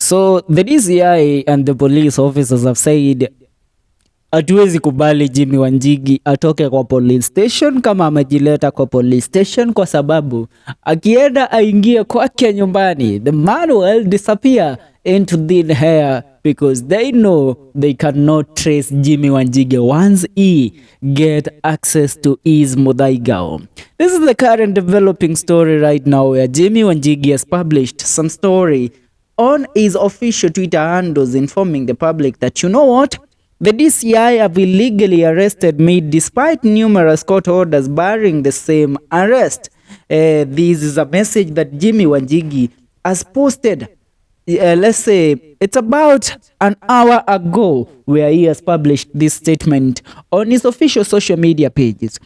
So the DCI and the police officers have said hatuwezi kubali Jimmy Wanjigi atoke kwa police station kama amejileta kwa police station, kwa sababu akienda aingie kwake nyumbani, the man will disappear into thin air because they know they cannot trace Jimmy Wanjigi once he get access to his Muthaiga. This is the current developing story right now, where Jimmy Wanjigi has published some story on his official Twitter handles informing the public that, you know what, the DCI have illegally arrested me despite numerous court orders barring the same arrest. This is a message that Jimmy Wanjigi has posted. Let's say it's about an hour ago, where he has published this statement on his official social media pages.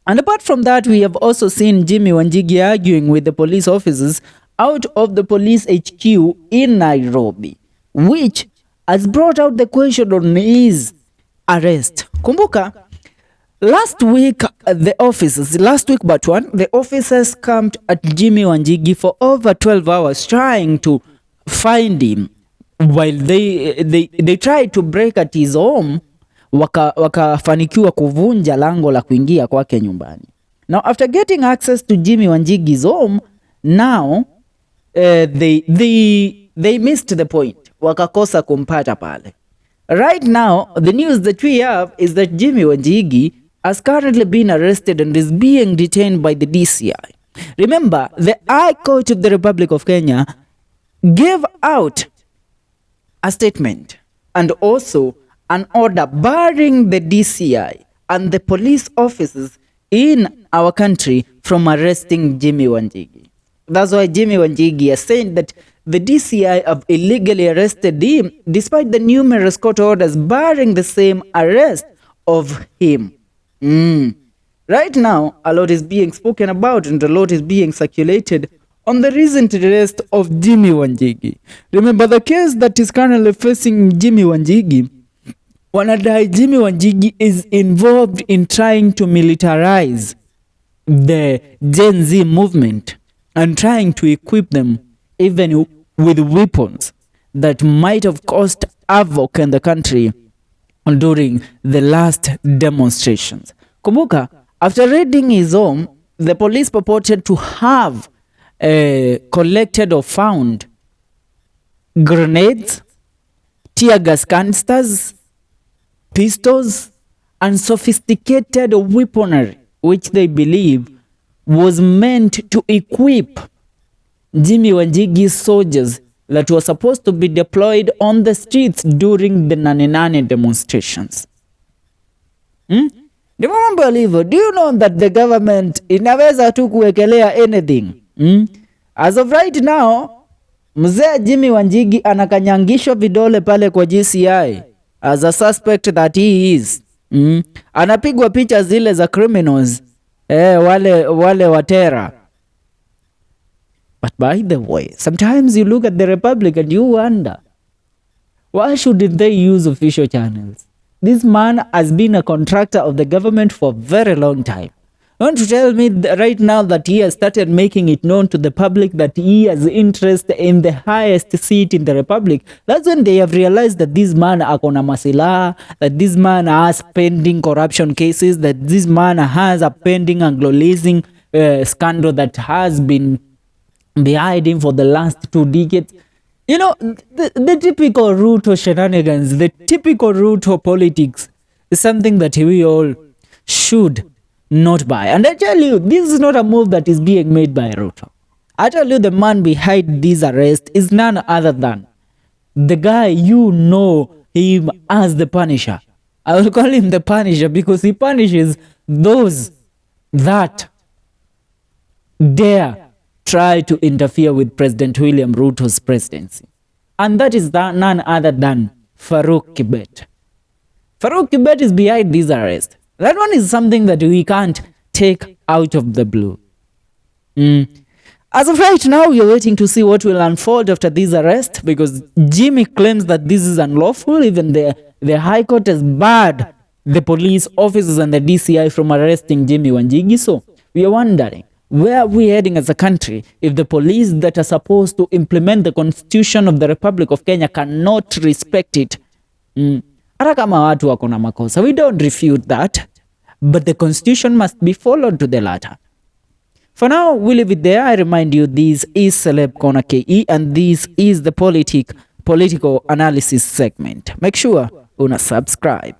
And apart from that, we have also seen Jimmy Wanjigi arguing with the police officers out of the police HQ in Nairobi, which has brought out the question on his arrest. Kumbuka, last week the officers camped at Jimmy Wanjigi for over 12 hours trying to find him, while they tried to break at his home. Wakafanikiwa kuvunja lango la kuingia kwake nyumbani. Now after getting access to Jimmy Wanjigi's home, now they missed the point, wakakosa kumpata pale. Right now the news that we have is that Jimmy Wanjigi has currently been arrested and is being detained by the DCI. Remember, the High Court of the Republic of Kenya gave out a statement and also an order barring the DCI and the police officers in our country from arresting Jimmy Wanjigi. That's why Jimmy Wanjigi is saying that the DCI have illegally arrested him despite the numerous court orders barring the same arrest of him. Right now, a lot is being spoken about and a lot is being circulated on the recent arrest of Jimmy Wanjigi. Remember, the case that is currently facing Jimmy Wanjigi, wanadai Jimmy Wanjigi is involved in trying to militarize the Gen Z movement and trying to equip them even with weapons that might have caused havoc in the country during the last demonstrations. Kumbuka, after raiding his home, the police purported to have collected or found grenades, tear gas canisters, pistols, and sophisticated weaponry, which they believe was meant to equip Jimmy Wanjigi's soldiers that were supposed to be deployed on the streets during the Nane demonstrations. Do you know that the government inaweza tu kuwekelea anything? As of right now, mzee Jimmy Wanjigi anakanyangishwa vidole pale kwa GCI as a suspect that he is. Anapigwa picha zile za criminals, wale watera. But by the way, sometimes you look at the Republic and you wonder, why shouldn't they use official channels? This man has been a contractor of the government for a very long time. You want to tell me right now that he has started making it known to the public that he has interest in the highest seat in the Republic? That's when they have realized that this man akona masila, that this man has pending corruption cases, that this man has a pending Anglo-leasing scandal that has been behind him for the last 2 decades. You know, the typical Ruto shenanigans, the typical Ruto politics is something that we all should not buy. And I tell you, this is not a move that is being made by Ruto. I tell you, the man behind this arrest is none other than the guy you know him as the Punisher. I will call him the Punisher because he punishes those that dare try to interfere with President William Ruto's presidency. And that is none other than Farouk Kibet. Farouk Kibet is behind this arrest. That one is something that we can't take out of the blue. As of right now, we are waiting to see what will unfold after this arrest, because Jimmy claims that this is unlawful. Even the High Court has barred the police officers and the DCI from arresting Jimmy Wanjigi. So we are wondering, Where are we heading as a country if the police that are supposed to implement the constitution of the Republic of Kenya cannot respect it? Hata kama watu wako na makosa, we don't refute that, but the constitution must be followed to the letter. For now, we leave it there. I remind you, this is Celeb Corner KE and this is the political analysis segment. Make sure una subscribe.